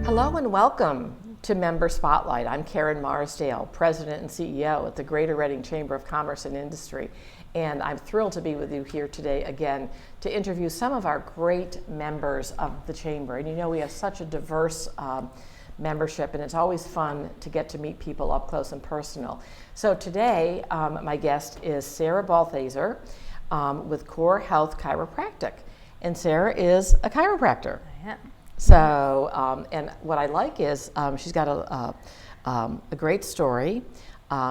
Hello and welcome to Member Spotlight. I'm Karen Marsdale, President and CEO at the Greater Reading Chamber of Commerce and Industry, and I'm thrilled to be with you here today again to interview some of our great members of the Chamber. And you know, we have such a diverse membership, and it's always fun to get to meet people up close and personal. So today, my guest is Sarah Balthaser with Health Chiropractic, and Sarah is a chiropractor. I am. So, and what I like is she's got a great story.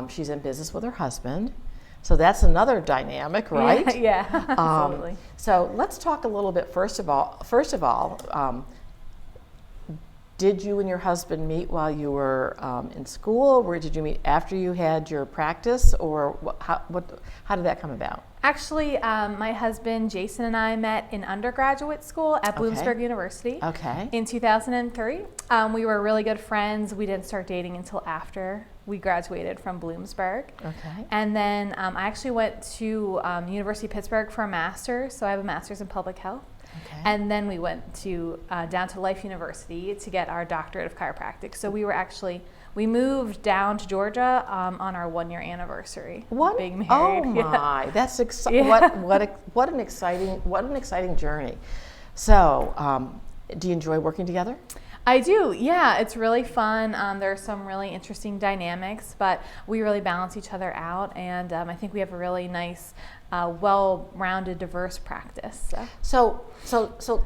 She's in business with her husband. So that's another dynamic, right? Yeah, absolutely. So let's talk a little bit, first of all, did you and your husband meet while you were in school, or did you meet after you had your practice, or how did that come about? Actually, my husband Jason and I met in undergraduate school at Bloomsburg University in 2003. We were really good friends. We didn't start dating until after we graduated from Bloomsburg. Okay. And then I actually went to University of Pittsburgh for a master's, so I have a master's in public health. Okay. And then we went to down to Life University to get our doctorate of chiropractic. So we moved down to Georgia on our 1-year anniversary. Being married. Oh my, that's exciting! Yeah. What an exciting journey. So, do you enjoy working together? I do, yeah. It's really fun. There are some really interesting dynamics, but we really balance each other out, and I think we have a really nice, well-rounded, diverse practice. So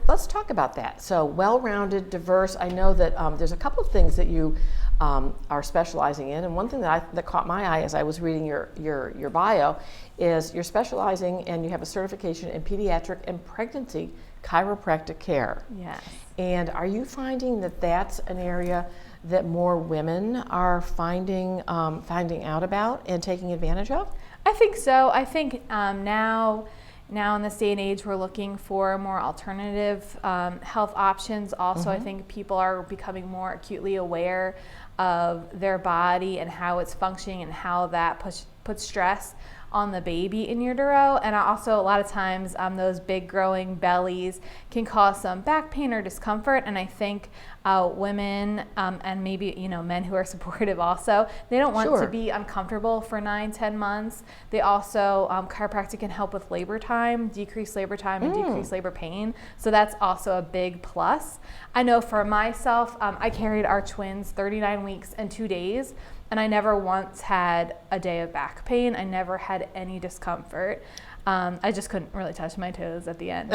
let's talk about that. So well-rounded, diverse. I know that there's a couple of things that you are specializing in, and one thing that caught my eye as I was reading your bio is you're specializing and you have a certification in pediatric and pregnancy chiropractic care. Yes. And are you finding that that's an area that more women are finding out about and taking advantage of? I think so. I think now in this day and age, we're looking for more alternative health options. Also, I think people are becoming more acutely aware of their body and how it's functioning and how that puts stress on the baby in utero. And also a lot of times those big growing bellies can cause some back pain or discomfort, and I think women and maybe men who are supportive also, they don't want to be uncomfortable for 9-10 months. They also chiropractic can help with labor time, decrease labor time and decrease labor pain, so that's also a big plus. I know for myself, I carried our twins 39 weeks and 2 days, and I never once had a day of back pain. I never had any discomfort. I just couldn't really touch my toes at the end.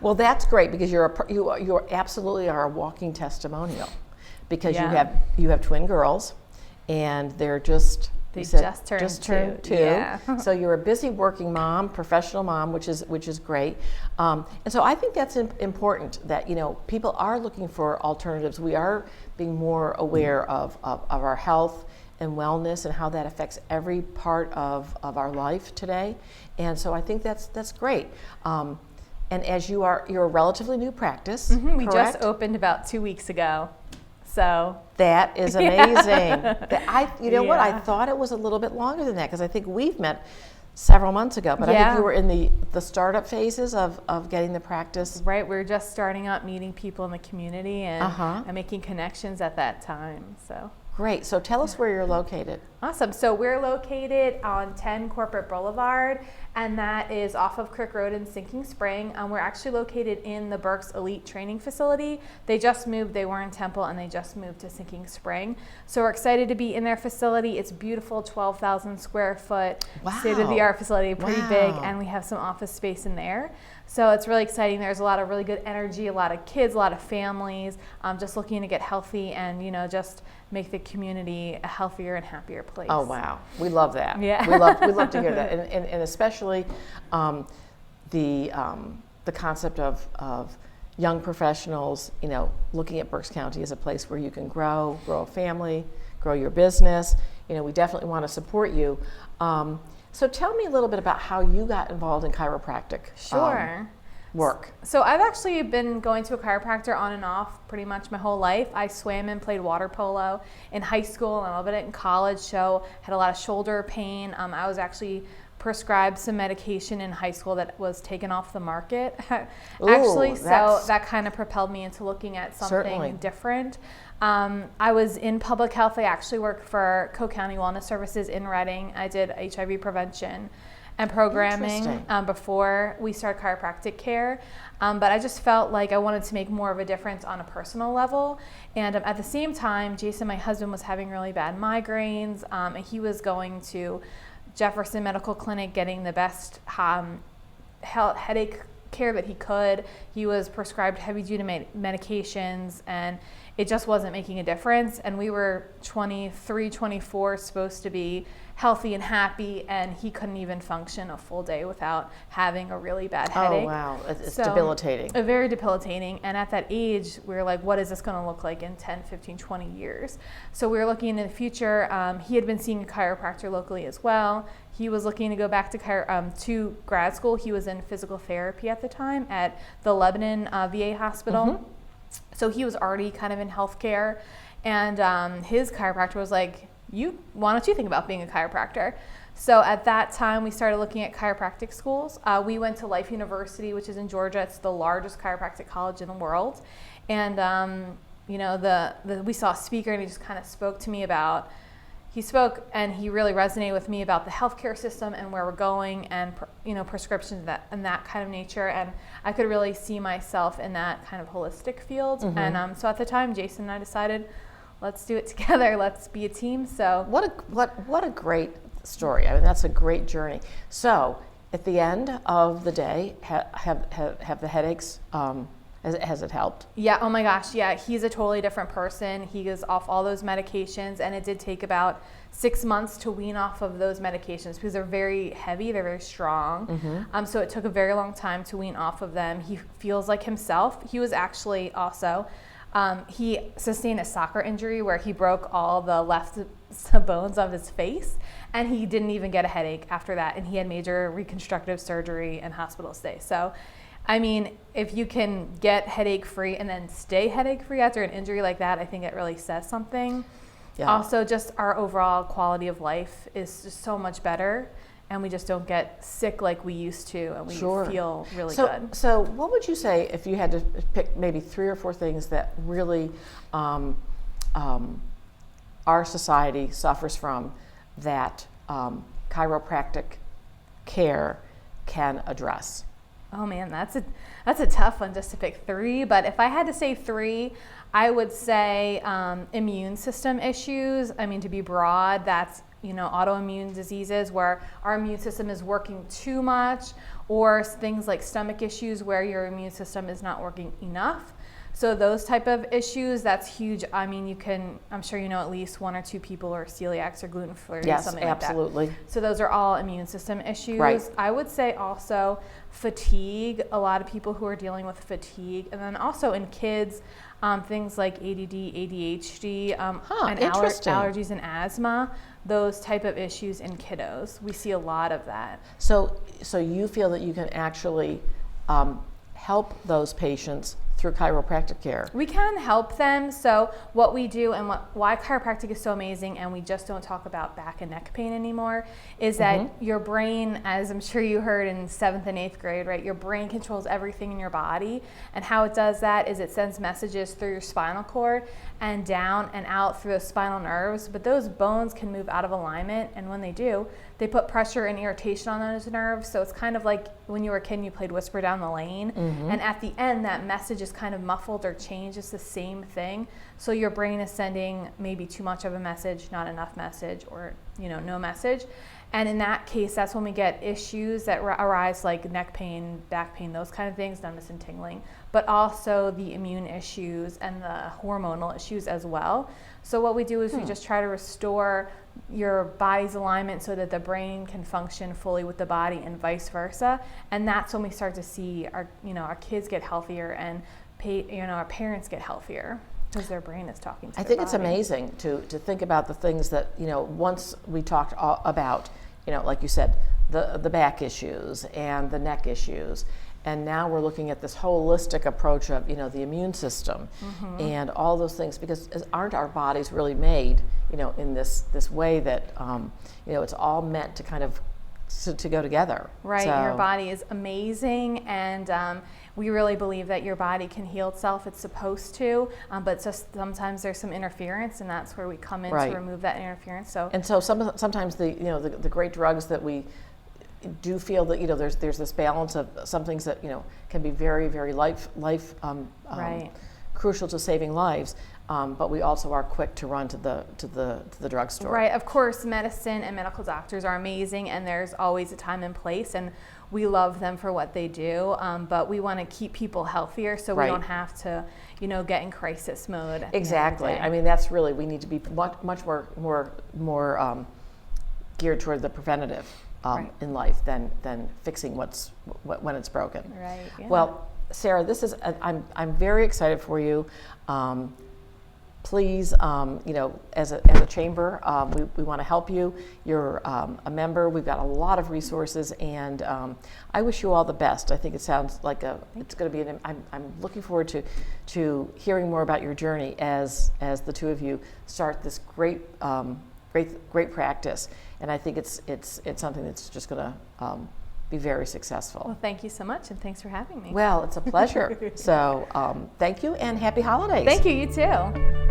Well, that's great, because you absolutely are a walking testimonial, because you have twin girls, and they're just just turned two. Yeah. So you're a busy working mom, professional mom, which is great. And so I think that's important, that people are looking for alternatives. We are being more aware of our health and wellness and how that affects every part of our life today. And so I think that's great. And as you're a relatively new practice, we correct? just opened about 2 weeks ago. So that is amazing. What? I thought it was a little bit longer than that, because I think we've met several months ago, but I think you were in the startup phases of getting the practice. Right, we were just starting up, meeting people in the community and making connections at that time. So great. So tell us where you're located. Awesome. So we're located on 10 Corporate Boulevard, and that is off of Crick Road in Sinking Spring. We're actually located in the Berks Elite Training Facility. They just moved. They were in Temple, and they just moved to Sinking Spring. So we're excited to be in their facility. It's beautiful, 12,000 square foot, state-of-the-art facility, pretty big, and we have some office space in there. So it's really exciting. There's a lot of really good energy, a lot of kids, a lot of families, just looking to get healthy and just make the community a healthier and happier place. Oh wow, we love that. Yeah, we love to hear that, and especially the concept of young professionals, looking at Berks County as a place where you can grow a family, grow your business. We definitely want to support you. So tell me a little bit about how you got involved in chiropractic. Sure. Work. So I've actually been going to a chiropractor on and off pretty much my whole life. I swam and played water polo in high school and a little bit in college, so had a lot of shoulder pain. I was actually prescribed some medication in high school that was taken off the market, actually. So that kind of propelled me into looking at something different. I was in public health. I actually worked for Cook County Wellness Services in Reading. I did HIV prevention and programming before we started chiropractic care. But I just felt like I wanted to make more of a difference on a personal level. And at the same time, Jason, my husband, was having really bad migraines, and he was going to Jefferson Medical Clinic getting the best headache care that he could. He was prescribed heavy-duty medications, and it just wasn't making a difference. And we were 23, 24, supposed to be healthy and happy, and he couldn't even function a full day without having a really bad headache. Oh, wow. It's debilitating. Very debilitating. And at that age, we were like, what is this going to look like in 10, 15, 20 years? So we were looking into the future. He had been seeing a chiropractor locally as well. He was looking to go back to grad school. He was in physical therapy at the time at the Lebanon VA hospital. So he was already kind of in healthcare. And his chiropractor was like, why don't you think about being a chiropractor? So at that time, we started looking at chiropractic schools. We went to Life University, which is in Georgia. It's the largest chiropractic college in the world. And, we saw a speaker, and he just kind of spoke to me about, he really resonated with me about the healthcare system and where we're going, and, prescriptions and that kind of nature. And I could really see myself in that kind of holistic field. And so at the time, Jason and I decided, let's do it together. Let's be a team. So what a great story. I mean, that's a great journey. So at the end of the day, have the headaches, has it helped? Yeah. Oh my gosh. Yeah. He's a totally different person. He is off all those medications, and it did take about 6 months to wean off of those medications because they're very heavy. They're very strong. So it took a very long time to wean off of them. He feels like himself. He was actually also, he sustained a soccer injury where he broke all the left bones of his face, and he didn't even get a headache after that. And he had major reconstructive surgery and hospital stay. So, I mean, if you can get headache free and then stay headache free after an injury like that, I think it really says something. Yeah. Also, just our overall quality of life is just so much better, and we just don't get sick like we used to, and we feel really good. So what would you say if you had to pick maybe 3 or 4 things that really our society suffers from that chiropractic care can address? Oh man, that's a tough one just to pick 3. But if I had to say 3, I would say immune system issues. I mean, to be broad, that's autoimmune diseases where our immune system is working too much, or things like stomach issues where your immune system is not working enough. So those type of issues, that's huge. I mean, I'm sure at least 1 or 2 people are celiacs or gluten-free, something like that. Yes, absolutely. So those are all immune system issues. Right. I would say also fatigue, a lot of people who are dealing with fatigue. And then also in kids, things like ADD, ADHD, and allergies and asthma, those type of issues in kiddos. We see a lot of that. So you feel that you can actually help those patients through chiropractic care? We can help them. So what we do and why chiropractic is so amazing, and we just don't talk about back and neck pain anymore, is that your brain, as I'm sure you heard in 7th and 8th grade, right? Your brain controls everything in your body, and how it does that is it sends messages through your spinal cord and down and out through the spinal nerves, but those bones can move out of alignment, and when they do, they put pressure and irritation on those nerves. So it's kind of like when you were a kid and you played Whisper Down the Lane, and at the end that message is kind of muffled or changed. It's the same thing. So your brain is sending maybe too much of a message, not enough message, or no message. And in that case, that's when we get issues that arise like neck pain, back pain, those kind of things, numbness and tingling, but also the immune issues and the hormonal issues as well. So what we do is we just try to restore your body's alignment so that the brain can function fully with the body and vice versa. And that's when we start to see our kids get healthier and our parents get healthier because their brain is talking to their body. It's amazing to think about the things that, once we talked about, like you said, the back issues and the neck issues. And now we're looking at this holistic approach of, the immune system and all those things, because aren't our bodies really made, in this way that, it's all meant to kind of to go together. Right, So, your body is amazing, and we really believe that your body can heal itself. It's supposed to, but just sometimes there's some interference, and that's where we come in Right. to remove that interference. So, and so sometimes the great drugs that we do feel that there's this balance of some things that can be very, very life right. crucial to saving lives, but we also are quick to run to the drugstore. Right, of course, medicine and medical doctors are amazing, and there's always a time and place, and we love them for what they do, but we want to keep people healthier, so we Right. don't have to, get in crisis mode. at the end of the Exactly. day. I mean, that's really, we need to be much more geared toward the preventative Right. in life than fixing when it's broken. Right. Yeah. Well, Sarah, I'm very excited for you. Please, as a chamber, we want to help you. You're a member. We've got a lot of resources, and I wish you all the best. I think it sounds like it's going to be. I'm looking forward to hearing more about your journey as the two of you start this great practice. And I think it's something that's just going to be very successful. Well, thank you so much, and thanks for having me. Well, it's a pleasure. So thank you, and happy holidays. Thank you, you too.